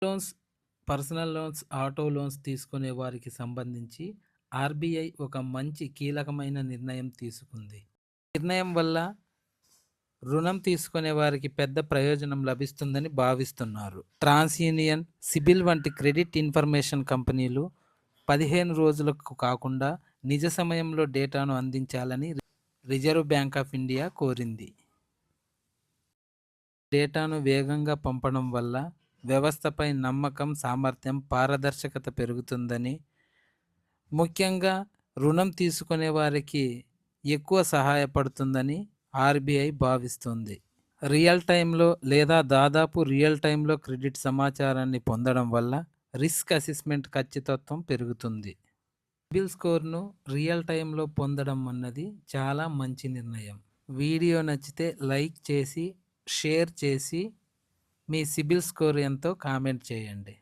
Loans, personal loans, auto loans తీసుకునే వారికి సంబంధించి ఆర్‌బీఐ ఒక మంచి కీలకమైన నిర్ణయం తీసుకుంది. నిర్ణయం వల్ల రుణం తీసుకునే వారికి పెద్ద ప్రయోజనం లభిస్తుందని భావిస్తున్నారు. ట్రాన్స్‌యూనియన్, సిబిల్ వంటి క్రెడిట్ ఇన్ఫర్మేషన్ కంపెనీలు 15 రోజులకు కాకుండా నిజ సమయంలో డేటాను అందించాలని రిజర్వ్ బ్యాంక్ ఆఫ్ ఇండియా కోరింది. డేటాను వేగంగా పంపడం వల్ల వ్యవస్థపై నమ్మకం, సామర్థ్యం, పారదర్శకత పెరుగుతుందని, ముఖ్యంగా రుణం తీసుకునే వారికి ఎక్కువ సహాయపడుతుందని ఆర్‌బీఐ భావిస్తుంది. రియల్ టైమ్‌లో లేదా దాదాపు రియల్ టైమ్‌లో క్రెడిట్ సమాచారాన్ని పొందడం వల్ల రిస్క్ అసెస్మెంట్ ఖచ్చితత్వం పెరుగుతుంది. సిబిల్ స్కోర్‌ను రియల్ టైమ్‌లో పొందడం అన్నది చాలా మంచి నిర్ణయం. వీడియో నచ్చితే లైక్ చేసి, షేర్ చేసి మీ సిబిల్ స్కోర్ ఎంతో కామెంట్ చేయండి.